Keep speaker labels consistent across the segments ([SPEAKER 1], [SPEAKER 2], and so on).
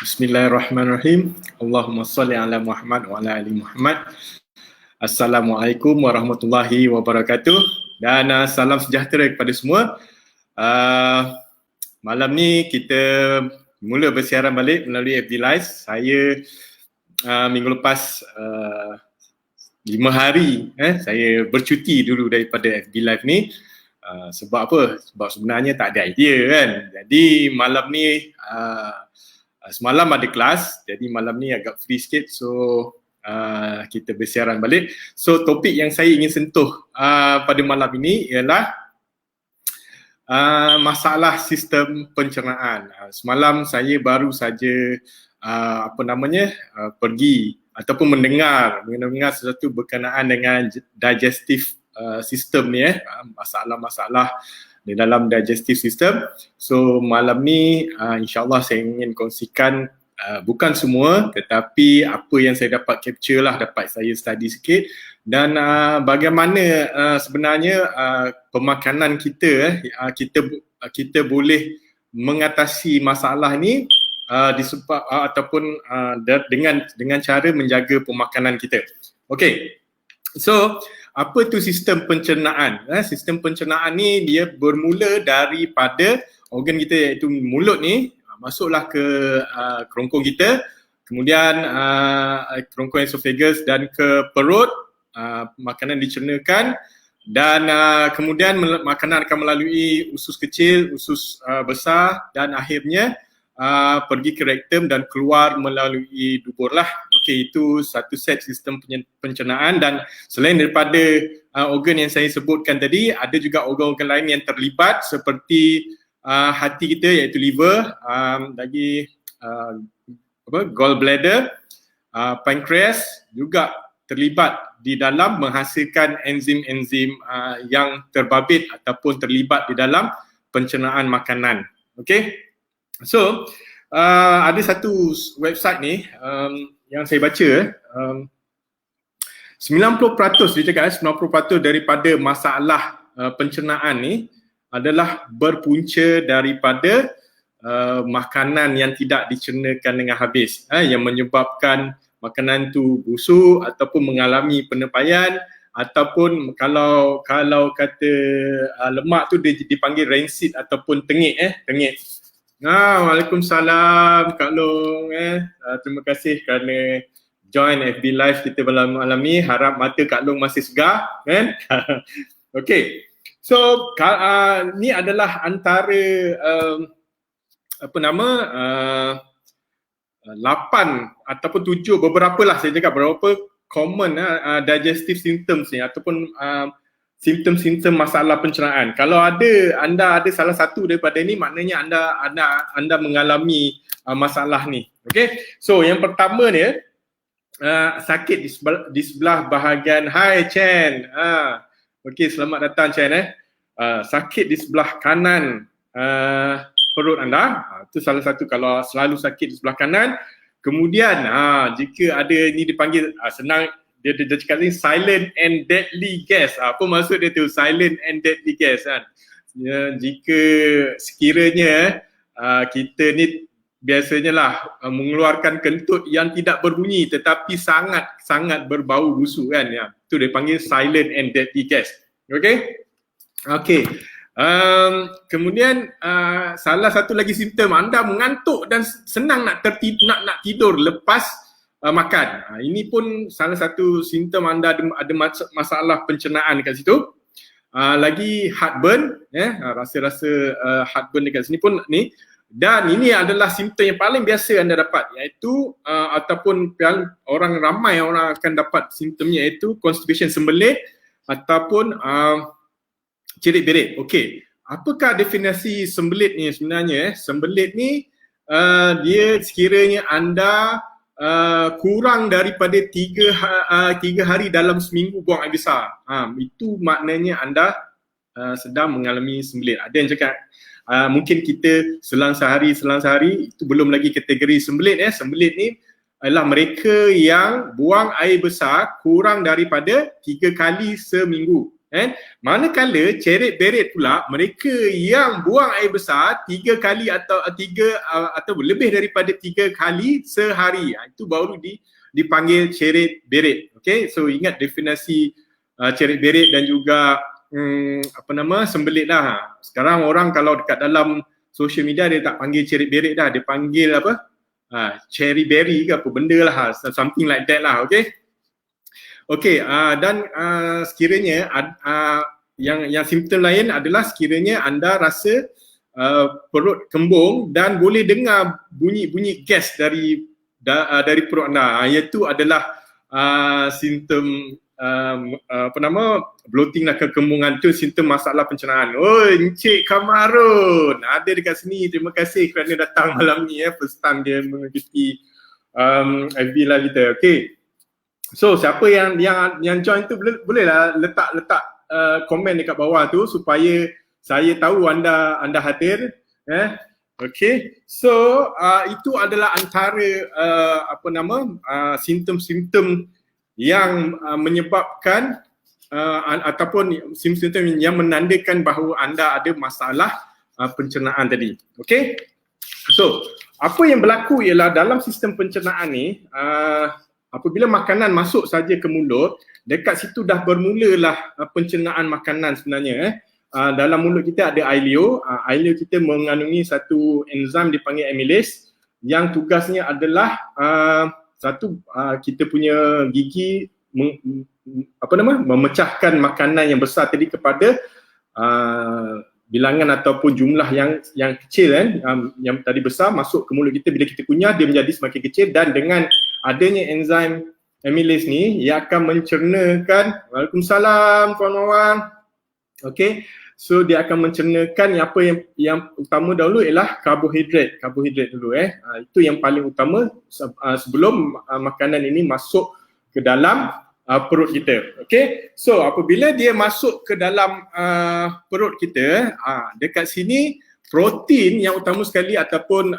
[SPEAKER 1] Bismillahirrahmanirrahim. Allahumma salli ala Muhammad wa ala ali Muhammad. Assalamualaikum warahmatullahi wabarakatuh dan salam sejahtera kepada semua. Malam ni kita mula bersiaran balik melalui FB Live. Saya minggu lepas 5 hari saya bercuti dulu daripada FB Live ni. Sebab apa? Sebab sebenarnya tak ada idea kan. Jadi malam ni semalam ada kelas, jadi malam ni agak free sikit, so kita bersiaran balik. So topik yang saya ingin sentuh pada malam ini ialah masalah sistem pencernaan. Semalam saya baru saja pergi ataupun mendengar sesuatu berkenaan dengan digestive system ni, masalah-masalah di dalam digestive system. So malam ni insyaAllah saya ingin kongsikan bukan semua, tetapi apa yang saya dapat capture lah, dapat saya study sikit, dan bagaimana sebenarnya pemakanan kita kita boleh mengatasi masalah ni ataupun dengan cara menjaga pemakanan kita. Okay, so apa tu sistem pencernaan? Sistem pencernaan ni dia bermula daripada organ kita iaitu mulut ni, masuklah ke kerongkong kita, kemudian kerongkong esophagus dan ke perut, makanan dicernakan, dan kemudian makanan akan melalui usus kecil, usus besar, dan akhirnya pergi ke rektum dan keluar melalui dubur lah. Okey, itu satu set sistem pencernaan, dan selain daripada organ yang saya sebutkan tadi, ada juga organ-organ lain yang terlibat seperti hati kita iaitu liver, lagi gallbladder, pancreas juga terlibat di dalam menghasilkan enzim-enzim yang terbabit ataupun terlibat di dalam pencernaan makanan. Okey. So, ada satu website ni yang saya baca, 90% dia cakap 90% daripada masalah pencernaan ni adalah berpunca daripada makanan yang tidak dicernakan dengan habis, yang menyebabkan makanan tu busuk ataupun mengalami penepaian, ataupun kalau kata lemak tu dia dipanggil rancid ataupun tengik. Waalaikumsalam Kak Long. Terima kasih kerana join FB Live kita malam ni. Harap mata Kak Long masih segar kan. Okey. So ni adalah antara 8 ataupun 7, beberapa lah saya cakap, berapa common digestive symptoms ni ataupun simptom-simptom masalah pencernaan. Kalau anda ada salah satu daripada ni, maknanya anda mengalami masalah ni. Okey. So yang pertama ni sakit di sebelah bahagian. Hai Chen. Okey, selamat datang Chen. Sakit di sebelah kanan perut anda. Itu salah satu kalau selalu sakit di sebelah kanan. Kemudian jika ada ni dipanggil senang, dia cakap ni silent and deadly gas. Apa maksud dia tu silent and deadly gas kan? Jika sekiranya kita ni biasanya lah mengeluarkan kentut yang tidak berbunyi tetapi sangat berbau busuk kan, ya. Tu dia panggil silent and deadly gas. Okay? Okay. Kemudian salah satu lagi simptom, anda mengantuk dan senang nak tidur lepas makan. Ini pun salah satu simptom anda ada masalah pencernaan dekat situ. Lagi heartburn, rasa-rasa heartburn dekat sini pun ni. Dan ini adalah simptom yang paling biasa anda dapat, iaitu ataupun orang ramai orang akan dapat simptomnya, iaitu constipation, sembelit ataupun cerit-berit. Okey, apakah definisi sembelit ni sebenarnya? Sembelit ni dia sekiranya anda kurang daripada 3 hari dalam seminggu buang air besar, itu maknanya anda sedang mengalami sembelit. Ada yang cakap mungkin kita selang sehari itu belum lagi kategori sembelit. Sembelit ni adalah mereka yang buang air besar kurang daripada 3 kali seminggu. Manakala ceret-beret pula, mereka yang buang air besar 3 kali atau lebih daripada 3 kali sehari. Itu baru dipanggil ceret-beret. Okay, so ingat definisi ceret-beret dan juga sembelit lah. Sekarang orang kalau dekat dalam social media dia tak panggil ceret-beret dah, dia panggil apa? Cherry berry ke apa benda lah, something like that lah. Okay. Okey, dan sekiranya yang simptom lain adalah sekiranya anda rasa perut kembung dan boleh dengar bunyi gas dari perut anda, iaitu adalah simptom bloating dan kekembungan, tu simptom masalah pencernaan. Encik Kamarun ada dekat sini. Terima kasih kerana datang malam ni, first time dia mengikuti FB live kita. Okey. So siapa yang join tu bolehlah letak komen dekat bawah tu supaya saya tahu anda hadir. Okay. So itu adalah antara simptom-simptom yang menyebabkan ataupun simptom yang menandakan bahawa anda ada masalah pencernaan tadi. Okay. So apa yang berlaku ialah dalam sistem pencernaan ni, apabila makanan masuk saja ke mulut, dekat situ dah bermulalah pencernaan makanan sebenarnya. Dalam mulut kita ada ileum. Ileum kita mengandungi satu enzim dipanggil amylase yang tugasnya adalah kita punya gigi memecahkan makanan yang besar tadi kepada bilangan ataupun jumlah yang kecil yang tadi besar masuk ke mulut kita. Bila kita kunyah dia menjadi semakin kecil, dan dengan adanya enzim amylase ni ia akan mencernakan, waalaikumsalam Puan Mawang. Okey, so dia akan mencernakan yang utama dahulu ialah karbohidrat dulu. Itu yang paling utama sebelum makanan ini masuk ke dalam perut kita. Okey, so apabila dia masuk ke dalam perut kita, dekat sini protein yang utama sekali ataupun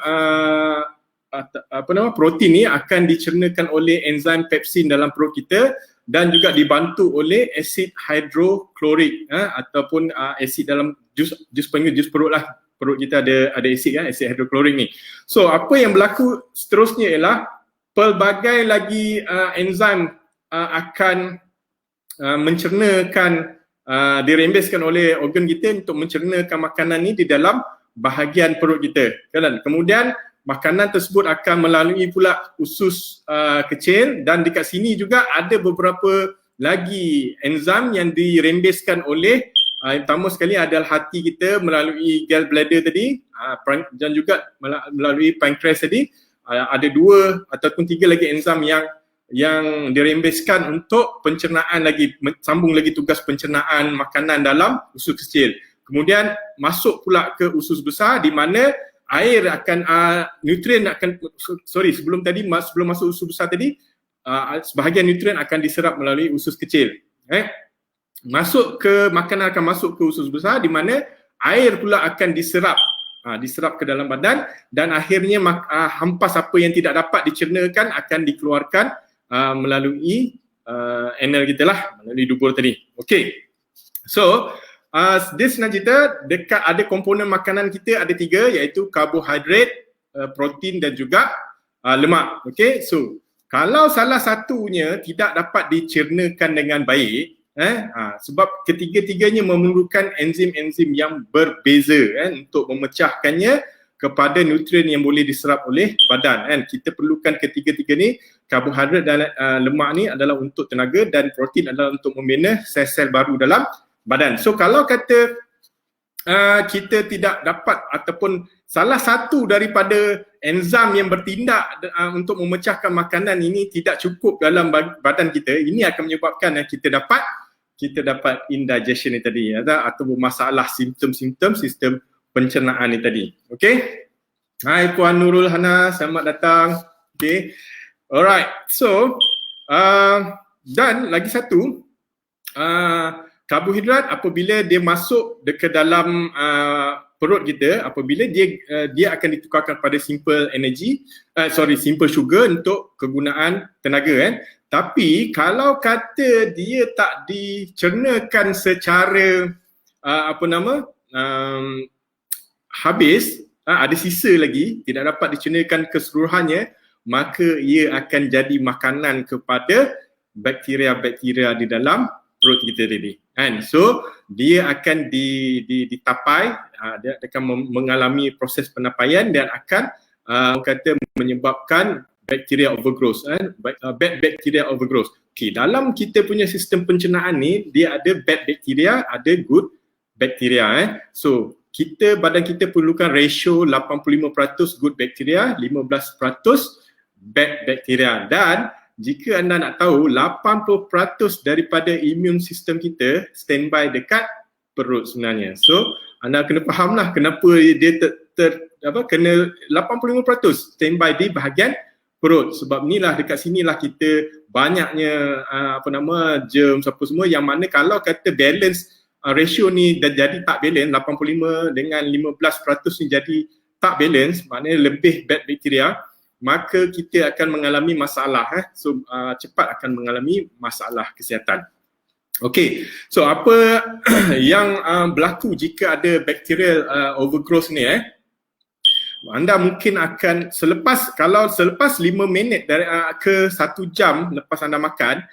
[SPEAKER 1] protein ni akan dicernakan oleh enzim pepsin dalam perut kita dan juga dibantu oleh asid hidroklorik ataupun asid dalam jus panggil jus perut lah. Perut kita ada asid asid hidroklorik ni. So apa yang berlaku seterusnya ialah pelbagai lagi enzim akan mencernakan, dirembeskan oleh organ kita untuk mencernakan makanan ni di dalam bahagian perut kita. Kemudian makanan tersebut akan melalui pula usus kecil, dan dekat sini juga ada beberapa lagi enzim yang dirembeskan oleh yang pertama sekali adalah hati kita melalui gallbladder tadi, dan juga melalui pankreas tadi. Ada 2 ataupun 3 lagi enzim yang dirembeskan untuk pencernaan lagi, sambung lagi tugas pencernaan makanan dalam usus kecil. Kemudian masuk pula ke usus besar di mana air akan sebelum masuk usus besar tadi, sebahagian nutrien akan diserap melalui usus kecil. Masuk ke makanan akan masuk ke usus besar di mana air pula akan diserap ke dalam badan, dan akhirnya hampas apa yang tidak dapat dicernakan akan dikeluarkan melalui anal kita lah, melalui dubur tadi. Okey. So dia senang cerita, dekat ada komponen makanan kita ada 3, iaitu karbohidrat, protein dan juga lemak. Okey. So kalau salah satunya tidak dapat dicernakan dengan baik, sebab ketiga-tiganya memerlukan enzim-enzim yang berbeza untuk memecahkannya kepada nutrien yang boleh diserap oleh badan. Kita perlukan ketiga-tiga ni. Karbohidrat dan lemak ni adalah untuk tenaga, dan protein adalah untuk membina sel-sel baru dalam badan. So kalau kata kita tidak dapat ataupun salah satu daripada enzim yang bertindak untuk memecahkan makanan ini tidak cukup dalam badan kita, ini akan menyebabkan kita dapat indigestion ni tadi, atau masalah simptom-simptom sistem pencernaan ni tadi. Okay. Hai Puan Nurul Hana, selamat datang. Okay. Alright. So dan lagi satu, karbohidrat apabila dia masuk ke dalam perut kita apabila dia akan ditukarkan pada simple energy, simple sugar untuk kegunaan tenaga kan. Tapi kalau kata dia tak dicernakan secara habis, ada sisa lagi, tidak dapat dicernakan keseluruhannya, maka ia akan jadi makanan kepada bakteria-bakteria di dalam perut kita tadi. Kan? So dia akan ditapai, dia akan mengalami proses penapaian dan akan menyebabkan bacteria overgrowth, bad bacteria overgrowth. Okay, dalam kita punya sistem pencernaan ni, dia ada bad bacteria, ada good bacteria. So badan kita perlukan ratio 85% good bacteria, 15% bad bacteria. Dan jika anda nak tahu, 80% daripada immune system kita standby dekat perut sebenarnya. So anda kena fahamlah kenapa dia kena 85% standby di bahagian perut. Sebab inilah, dekat sinilah kita banyaknya germs apa semua, yang mana kalau kata balance ratio ni dah jadi tak balance, 85 dengan 15% ni jadi tak balance, maknanya lebih bad bacteria, maka kita akan mengalami masalah. So cepat akan mengalami masalah kesihatan. Okay, so apa yang berlaku jika ada bacterial overgrowth ni? Anda mungkin akan selepas 5 minit ke 1 jam lepas anda makan,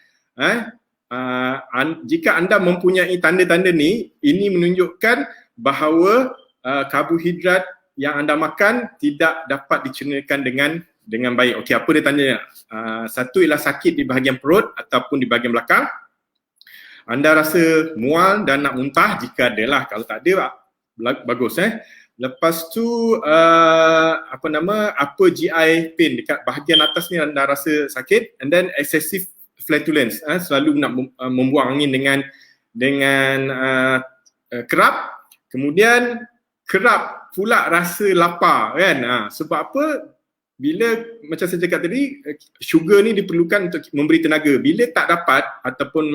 [SPEAKER 1] jika anda mempunyai tanda-tanda ni, ini menunjukkan bahawa karbohidrat yang anda makan tidak dapat dicernakan dengan baik. Okey, apa dia tanya? Satu ialah sakit di bahagian perut ataupun di bahagian belakang. Anda rasa mual dan nak muntah, jika ada lah. Kalau tak ada, bagus. Lepas tu upper GI pain dekat bahagian atas ni anda rasa sakit, and then excessive flatulence, selalu nak membuang angin dengan kerap. Kemudian kerap pula rasa lapar kan. Sebab apa? Bila macam saya cakap tadi, sugar ni diperlukan untuk memberi tenaga. Bila tak dapat ataupun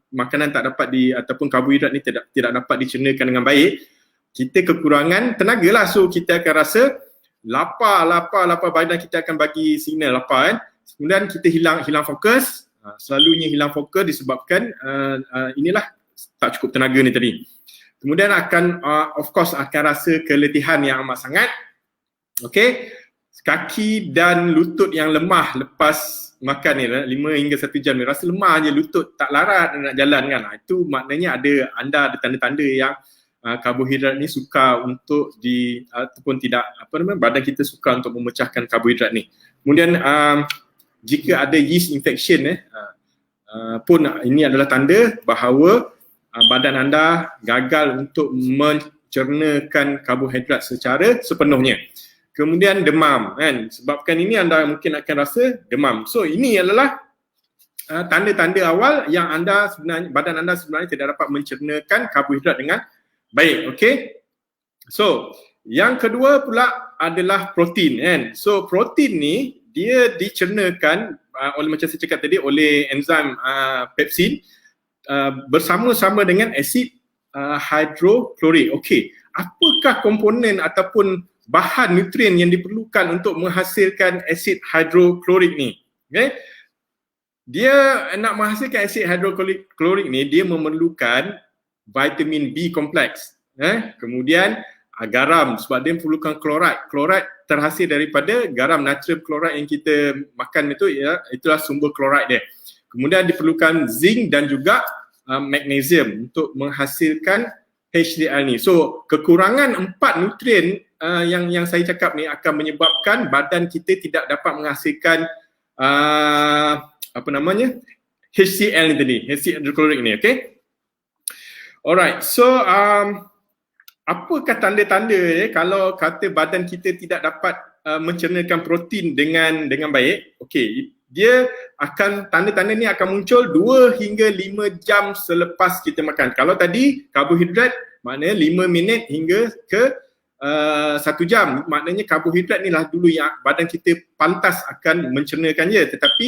[SPEAKER 1] makanan tak dapat ataupun karbohidrat ni tidak dapat dicernakan dengan baik, kita kekurangan tenaga lah. So kita akan rasa lapar, badan kita akan bagi signal lapar kan. Kemudian kita hilang fokus. Selalunya hilang fokus disebabkan inilah tak cukup tenaga ni tadi. Kemudian akan of course akan rasa keletihan yang amat sangat. Okay, kaki dan lutut yang lemah lepas makan ni 5 hingga 1 jam ni, rasa lemah je, lutut tak larat nak jalan kan. Itu maknanya anda ada tanda-tanda yang karbohidrat ni suka untuk ataupun tidak, badan kita suka untuk memecahkan karbohidrat ni. Kemudian jika ada yeast infection pun ini adalah tanda bahawa badan anda gagal untuk mencernakan karbohidrat secara sepenuhnya. Kemudian demam kan, sebabkan ini anda mungkin akan rasa demam. So ini adalah tanda-tanda awal yang badan anda sebenarnya tidak dapat mencernakan karbohidrat dengan baik. Okay, so yang kedua pula adalah protein kan. So protein ni dia dicernakan oleh, macam saya cakap tadi, oleh enzim pepsin bersama-sama dengan asid hidroklorik. Okay, apakah komponen ataupun bahan nutrien yang diperlukan untuk menghasilkan asid hidroklorik ni? Okay, dia nak menghasilkan asid hidroklorik ni, dia memerlukan vitamin B kompleks, kemudian garam, sebab dia memerlukan klorid. Klorid terhasil daripada garam, natrium klorid yang kita makan itu, itulah sumber klorid dia. Kemudian diperlukan zinc dan juga magnesium untuk menghasilkan HCl ni. So kekurangan 4 nutrien yang saya cakap ni akan menyebabkan badan kita tidak dapat menghasilkan HCl ni tadi, asid hidroklorik ni. Okay, alright, so apakah tanda-tanda kalau kata badan kita tidak dapat mencernakan protein dengan baik? Okey, dia akan, tanda-tanda ni akan muncul 2 hingga 5 jam selepas kita makan. Kalau tadi karbohidrat maknanya 5 minit hingga ke 1 jam, maknanya karbohidrat ni lah dulu yang badan kita pantas akan mencernakan je. Tetapi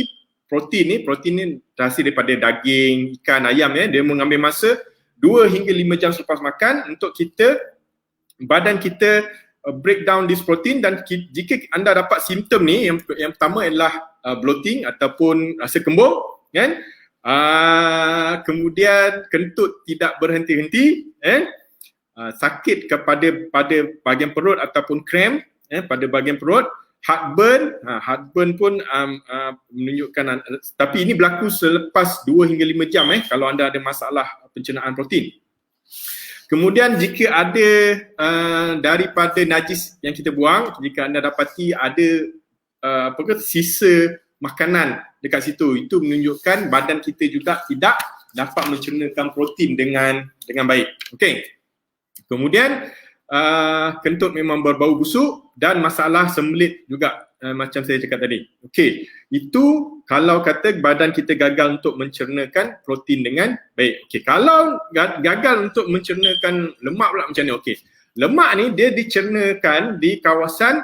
[SPEAKER 1] protein ni terhasil daripada daging, ikan, ayam dia mengambil masa 2 hingga 5 jam selepas makan untuk kita badan kita break down this protein, dan jika anda dapat simptom ni, yang pertama adalah bloating ataupun rasa kembung, kan? Kemudian kentut tidak berhenti-henti, sakit pada bahagian perut ataupun cramp pada bahagian perut, heartburn pun menunjukkan, tapi ini berlaku selepas 2 hingga 5 jam kalau anda ada masalah pencernaan protein. Kemudian jika ada daripada najis yang kita buang, jika anda dapati ada sisa makanan dekat situ, itu menunjukkan badan kita juga tidak dapat mencernakan protein dengan baik. Okey. Kemudian kentut memang berbau busuk dan masalah sembelit juga, macam saya cakap tadi. Okey, itu kalau kata badan kita gagal untuk mencernakan protein dengan baik. Okey, kalau gagal untuk mencernakan lemak pula macam ni. Okey, lemak ni dia dicernakan di kawasan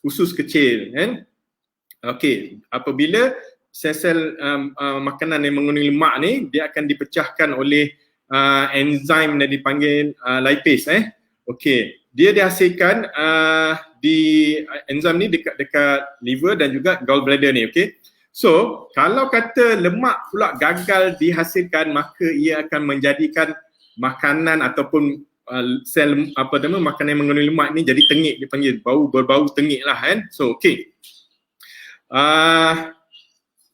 [SPEAKER 1] usus kecil, kan? Okey, apabila sel-sel makanan yang mengandung lemak ni, dia akan dipecahkan oleh enzim yang dipanggil lipase. Okey, dia dihasilkan di enzim ni dekat liver dan juga gallbladder ni. Okey, so kalau kata lemak pula gagal dihasilkan, maka ia akan menjadikan makanan ataupun sel makanan yang mengandung lemak ni jadi tengik, dipanggil berbau tengik lah, kan? So okey,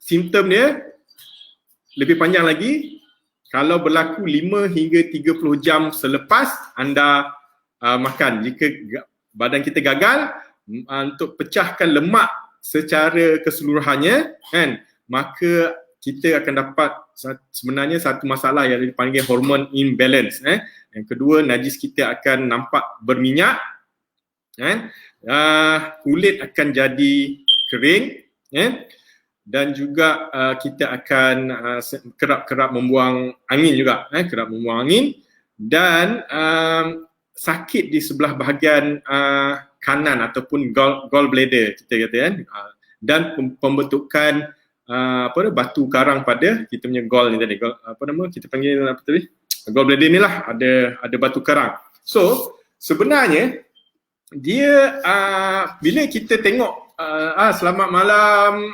[SPEAKER 1] simptom dia lebih panjang lagi kalau berlaku 5 hingga 30 jam selepas anda makan. Jika badan kita gagal untuk pecahkan lemak secara keseluruhannya, kan, maka kita akan dapat sebenarnya satu masalah yang dipanggil hormon imbalance. Yang kedua, najis kita akan nampak berminyak, kan, kulit akan jadi kering, dan juga kita akan kerap membuang angin juga, kerap membuang angin, dan sakit di sebelah bahagian kanan ataupun gallbladder kita kata, kan, dan pembentukan batu karang pada kita punya gall ni tadi, kita panggil apa tadi, gallbladder ni lah, ada batu karang. So sebenarnya dia bila kita tengok selamat malam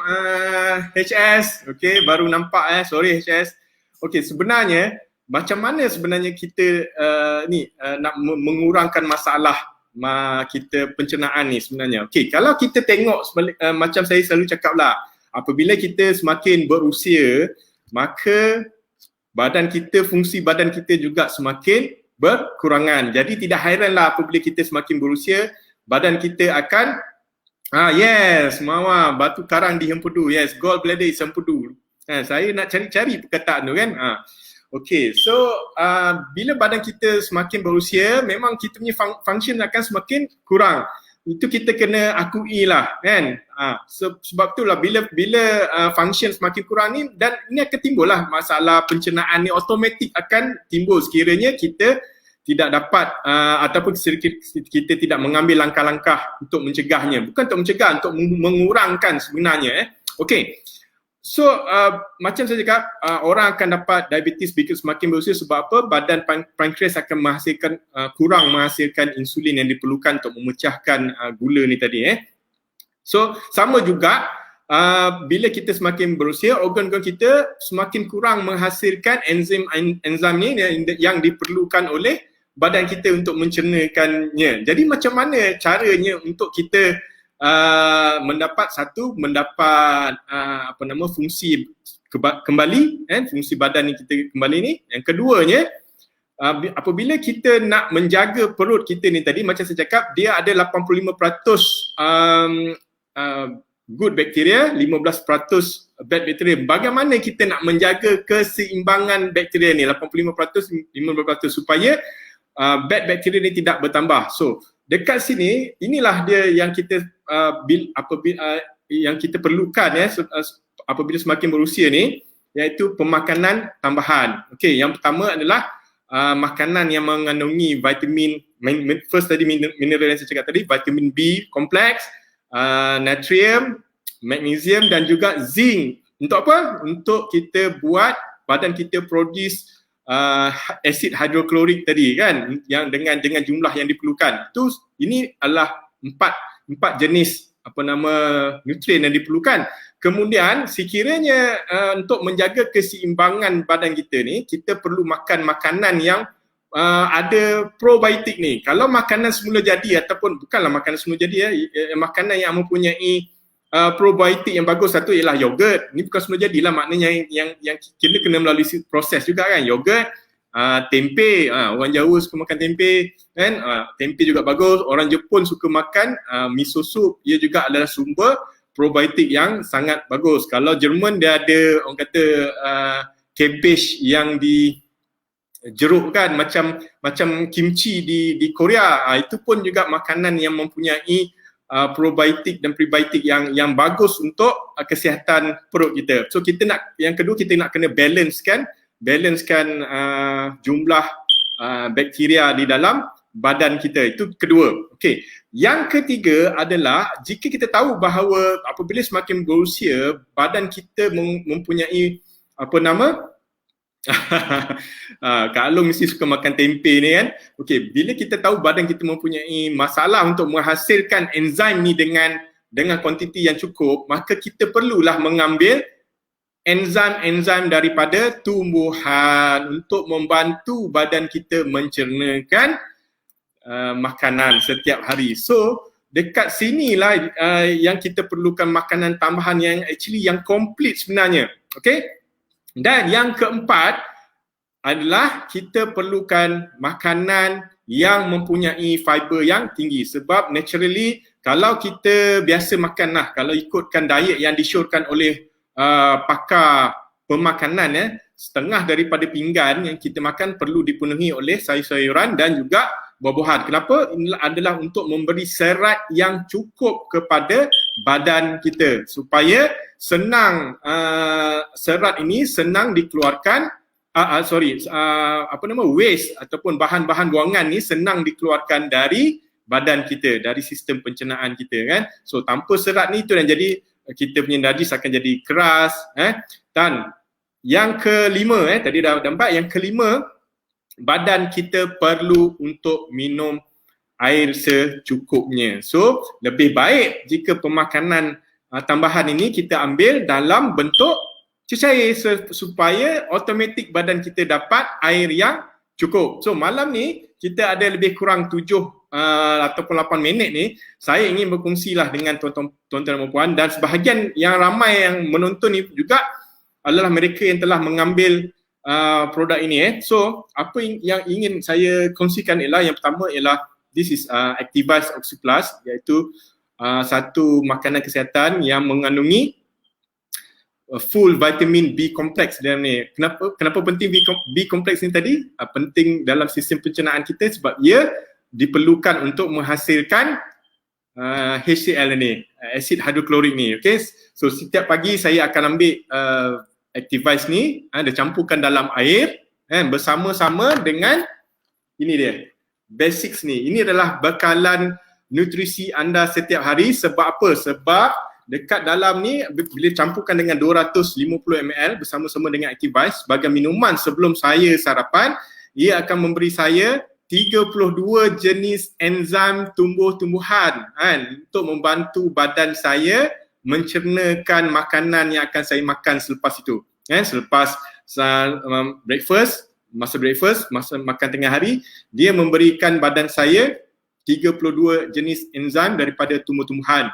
[SPEAKER 1] HS, okey, baru nampak sorry HS. Okey, sebenarnya macam mana sebenarnya kita nak mengurangkan masalah kita pencernaan ni sebenarnya. Okey, kalau kita tengok macam saya selalu cakap lah, apabila kita semakin berusia, maka fungsi badan kita juga semakin berkurangan. Jadi tidak hairanlah apabila kita semakin berusia, badan kita akan yes, Mawar, batu karang di hempedu. Yes, gallbladder is hempedu. Saya nak cari-cari perkataan tu, kan. Okay, so bila badan kita semakin berusia, memang kita punya function akan semakin kurang. Itu kita kena akui lah, kan. Sebab itulah bila function semakin kurang ni, dan ini akan timbul lah masalah pencernaan ni, automatik akan timbul sekiranya kita tidak dapat ataupun kita tidak mengambil langkah-langkah untuk mencegahnya. Bukan untuk mencegah, untuk mengurangkan sebenarnya. Okay. So macam saya cakap, orang akan dapat diabetes bila semakin berusia. Sebab apa? Badan pankreas akan kurang menghasilkan insulin yang diperlukan untuk memecahkan gula ni tadi. So sama juga bila kita semakin berusia, organ-organ kita semakin kurang menghasilkan enzim ni yang diperlukan oleh badan kita untuk mencernakannya. Jadi macam mana caranya untuk kita mendapat fungsi kembali, fungsi badan kita kembali ni. Yang keduanya, apabila kita nak menjaga perut kita ni tadi, macam saya cakap, dia ada 85% good bacteria, 15% bad bacteria. Bagaimana kita nak menjaga keseimbangan bakteria ni, 85%, 15%, supaya bad bacteria ni tidak bertambah. So dekat sini, inilah dia yang kita yang kita perlukan apabila semakin berusia ni, iaitu pemakanan tambahan. Okey, yang pertama adalah makanan yang mengandungi vitamin, first tadi mineral yang saya cakap tadi, vitamin B kompleks, natrium, magnesium dan juga zinc. Untuk apa? Untuk kita buat badan kita produce asid hidroklorik tadi kan, yang dengan jumlah yang diperlukan. Ini adalah empat jenis nutrien yang diperlukan. Kemudian sekiranya untuk menjaga keseimbangan badan kita ni, kita perlu makan makanan yang ada probiotik ni. Kalau makanan semula jadi ataupun bukanlah makanan semula jadi makanan yang mempunyai probiotik yang bagus, satu ialah yogurt. Ni bukan semula jadilah, maknanya yang kita kena melalui proses juga kan. Yogurt, tempe, orang Jawa suka makan tempe kan, tempe juga bagus. Orang Jepun suka makan miso soup, ia juga adalah sumber probiotik yang sangat bagus. Kalau Jerman dia ada orang kata cabbage yang di jeruk kan, macam kimchi di Korea, itu pun juga makanan yang mempunyai probiotik dan prebiotik yang bagus untuk kesihatan perut kita. So yang kedua kita nak kena balancekan jumlah bakteria di dalam badan kita. Itu kedua. Okey. Yang ketiga adalah jika kita tahu bahawa apabila semakin berusia badan kita mempunyai Kak Along mesti suka makan tempe ni kan. Okey, bila kita tahu badan kita mempunyai masalah untuk menghasilkan enzim ni dengan kuantiti yang cukup, maka kita perlulah mengambil enzim daripada tumbuhan untuk membantu badan kita mencernakan makanan setiap hari. So dekat sinilah yang kita perlukan makanan tambahan yang actually yang komplit sebenarnya. Okey. Dan yang keempat adalah kita perlukan makanan yang mempunyai fiber yang tinggi, sebab naturally kalau kita biasa makan kalau ikutkan diet yang disyorkan oleh pakar pemakanan, setengah daripada pinggan yang kita makan perlu dipenuhi oleh sayur-sayuran dan juga buah-buahan. Kenapa? Ini adalah untuk memberi serat yang cukup kepada badan kita supaya senang serat ini senang dikeluarkan, waste ataupun bahan-bahan buangan ni senang dikeluarkan dari badan kita, dari sistem pencernaan kita kan. So tanpa serat ni tu dan jadi kita punya najis akan jadi keras Dan yang kelima tadi dah nampak, yang kelima, badan kita perlu untuk minum air secukupnya. So lebih baik jika pemakanan tambahan ini kita ambil dalam bentuk cecair supaya automatik badan kita dapat air yang cukup. So malam ni kita ada lebih kurang 7 ataupun 8 minit ni, saya ingin berkongsilah dengan tuan-tuan dan puan, dan sebahagian yang ramai yang menonton ni juga adalah mereka yang telah mengambil produk ini. So apa yang ingin saya kongsikan ialah, yang pertama ialah this is Activise Oxyplus, iaitu satu makanan kesihatan yang mengandungi full vitamin B complex dalam ni. Kenapa penting B complex ni tadi? Penting dalam sistem pencernaan kita sebab ia diperlukan untuk menghasilkan HCl ni, asid hidroklorik ni. Okay? So setiap pagi saya akan ambil Activise ni, dia campurkan dalam air bersama-sama dengan ini dia, basics ni. Ini adalah bekalan nutrisi anda setiap hari. Sebab apa? Sebab dekat dalam ni bila campurkan dengan 250 ml bersama-sama dengan Activise sebagai minuman sebelum saya sarapan, ia akan memberi saya 32 jenis enzim tumbuh-tumbuhan untuk membantu badan saya mencernakan makanan yang akan saya makan selepas itu. Selepas masa makan tengah hari, dia memberikan badan saya 32 jenis enzim daripada tumbuh-tumbuhan.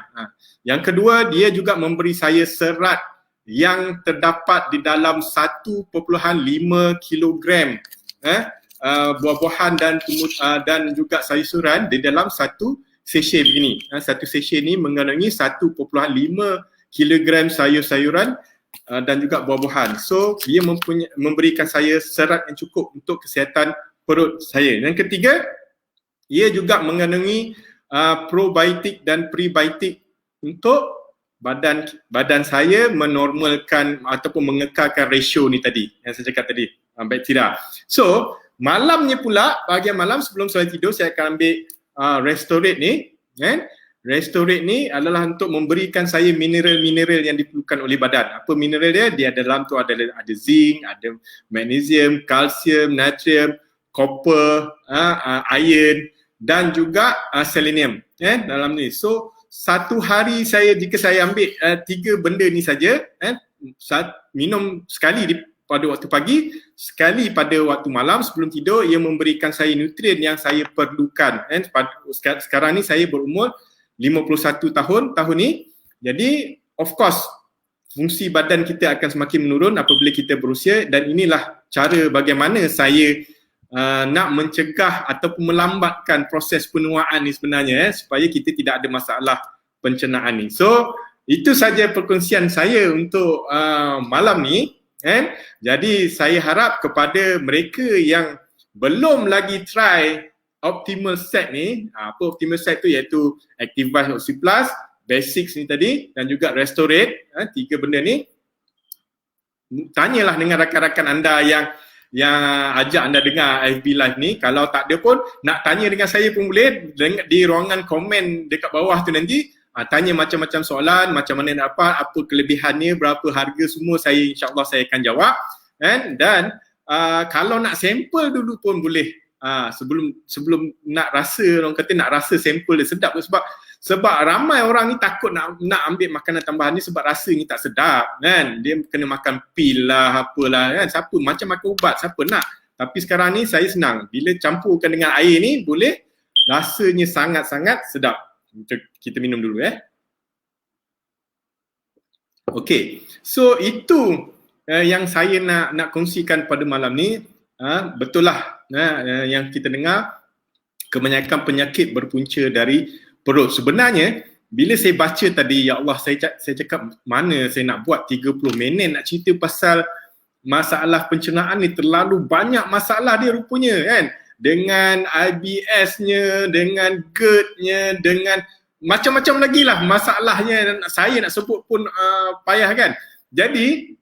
[SPEAKER 1] Yang kedua, dia juga memberi saya serat yang terdapat di dalam 1.5 kilogram buah-buahan dan juga sayuran di dalam satu sachet begini. Satu sachet ni mengandungi 1.5 kilogram sayur-sayuran dan juga buah-buahan. So dia memberikan saya serat yang cukup untuk kesihatan perut saya. Yang ketiga, ia juga mengandungi probiotik dan prebiotik untuk badan saya menormalkan ataupun mengekalkan ratio ni tadi yang saya cakap tadi, bakteria. So malamnya pula, bahagian malam sebelum saya tidur, saya akan ambil Restorate ni Restorate ni adalah untuk memberikan saya mineral-mineral yang diperlukan oleh badan. Apa mineral dia? Dia dalam tu ada zinc, ada magnesium, kalsium, natrium, copper, iron dan juga selenium dalam ni. So satu hari jika saya ambil 3 benda ni saja, minum sekali pada waktu pagi, sekali pada waktu malam sebelum tidur, ia memberikan saya nutrien yang saya perlukan. Sekarang ni saya berumur 51 tahun ni. Jadi of course fungsi badan kita akan semakin menurun apabila kita berusia, dan inilah cara bagaimana saya nak mencegah ataupun melambatkan proses penuaan ni sebenarnya, supaya kita tidak ada masalah pencernaan ni. So itu saja perkongsian saya untuk malam ni. Jadi saya harap kepada mereka yang belum lagi try Optimal Set ni, apa Optimal Set tu, iaitu Active Vice Oxy Plus, Basics ni tadi, dan juga Restorate, 3 benda ni. Tanyalah dengan rakan-rakan anda yang ajak anda dengar FB Live ni. Kalau tak ada pun, nak tanya dengan saya pun boleh di ruangan komen dekat bawah tu nanti. Tanya macam-macam soalan, macam mana nak dapat, apa kelebihannya, berapa harga, semua insyaAllah saya akan jawab. Dan kalau nak sampel dulu pun boleh. Sebelum nak rasa, orang kata nak rasa sampel dia sedap tu, sebab ramai orang ni takut nak ambil makanan tambahan ni sebab rasa ni tak sedap kan. Dia kena makan pil lah, apalah kan. Siapa macam makan ubat, siapa nak. Tapi sekarang ni saya senang, bila campurkan dengan air ni boleh, rasanya sangat-sangat sedap. Kita minum dulu Okay, so itu yang saya nak kongsikan pada malam ni. Betul lah yang kita dengar, kebanyakan penyakit berpunca dari perut. Sebenarnya bila saya baca tadi, ya Allah, saya cakap mana saya nak buat 30 minit nak cerita pasal masalah pencernaan ni. Terlalu banyak masalah dia rupanya kan, dengan IBS-nya, dengan GERD-nya, dengan macam-macam lagi lah masalahnya. Saya nak sebut pun payah kan. Jadi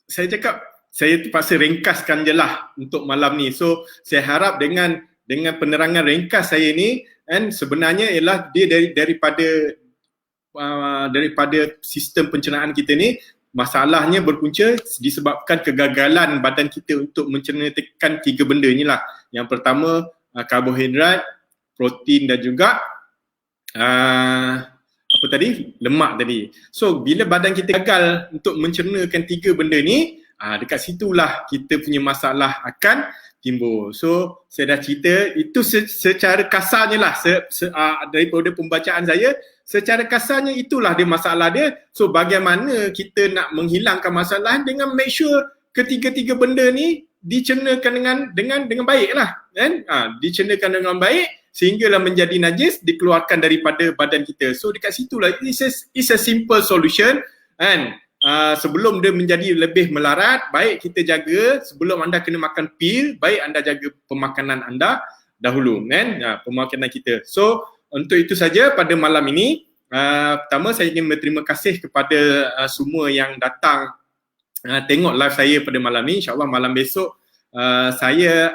[SPEAKER 1] saya cakap, saya terpaksa ringkaskan je lah untuk malam ni. So saya harap dengan penerangan ringkas saya ni, sebenarnya ialah dia daripada sistem pencernaan kita ni, masalahnya berpunca disebabkan kegagalan badan kita untuk mencernakan 3 benda ni lah. Yang pertama karbohidrat, protein dan juga lemak tadi. So bila badan kita gagal untuk mencernakan 3 benda ni, dekat situlah kita punya masalah akan timbul. So saya dah cerita itu secara kasarnya lah, daripada pembacaan saya, secara kasarnya itulah dia masalah dia. So bagaimana kita nak menghilangkan masalah dengan make sure ketiga-tiga benda ni dicernakan dengan baik lah kan. Dicernakan dengan baik sehinggalah menjadi najis, dikeluarkan daripada badan kita. So dekat situlah it's a simple solution kan. Sebelum dia menjadi lebih melarat, baik kita jaga. Sebelum anda kena makan pil, baik anda jaga pemakanan anda dahulu kan, pemakanan kita. So untuk itu saja pada malam ini. Pertama saya ingin berterima kasih kepada semua yang datang tengok live saya pada malam ni. InsyaAllah malam besok saya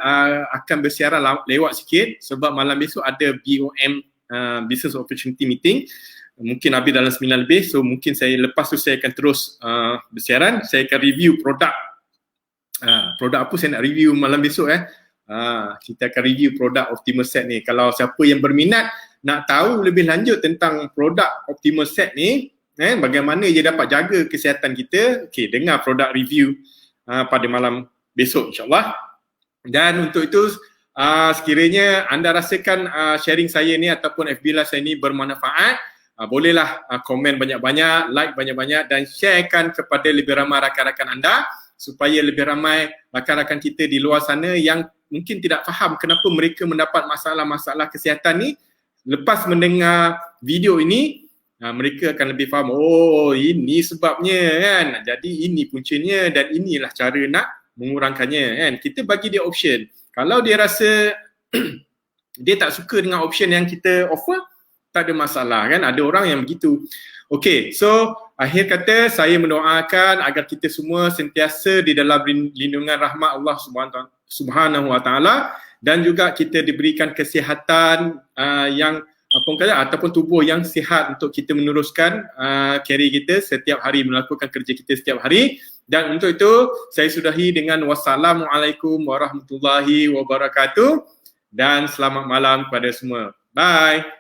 [SPEAKER 1] akan bersiaran lewat sikit sebab malam besok ada BOM Business Opportunity Meeting. Mungkin habis dalam 9 lebih. So mungkin lepas tu saya akan terus bersiaran. Saya akan review produk. Produk apa saya nak review malam besok kita akan review produk Optimal Set ni. Kalau siapa yang berminat nak tahu lebih lanjut tentang produk Optimal Set ni, bagaimana dia dapat jaga kesihatan kita, dengar produk review pada malam besok insyaAllah. Dan untuk itu sekiranya anda rasakan sharing saya ni ataupun FB Live saya ni bermanfaat, bolehlah komen banyak-banyak, like banyak-banyak dan sharekan kepada lebih ramai rakan-rakan anda supaya lebih ramai rakan-rakan kita di luar sana yang mungkin tidak faham kenapa mereka mendapat masalah-masalah kesihatan ni. Lepas mendengar video ini, mereka akan lebih faham, oh ini sebabnya kan, jadi ini puncanya dan inilah cara nak mengurangkannya kan. Kita bagi dia option. Kalau dia rasa dia tak suka dengan option yang kita offer, tak ada masalah kan. Ada orang yang begitu. Okay, so akhir kata saya mendoakan agar kita semua sentiasa di dalam lindungan rahmat Allah Subhanahu Wa Taala dan juga kita diberikan kesihatan yang ataupun tubuh yang sihat untuk kita meneruskan career kita setiap hari, melakukan kerja kita setiap hari. Dan untuk itu saya sudahi dengan wassalamualaikum warahmatullahi wabarakatuh dan selamat malam kepada semua. Bye.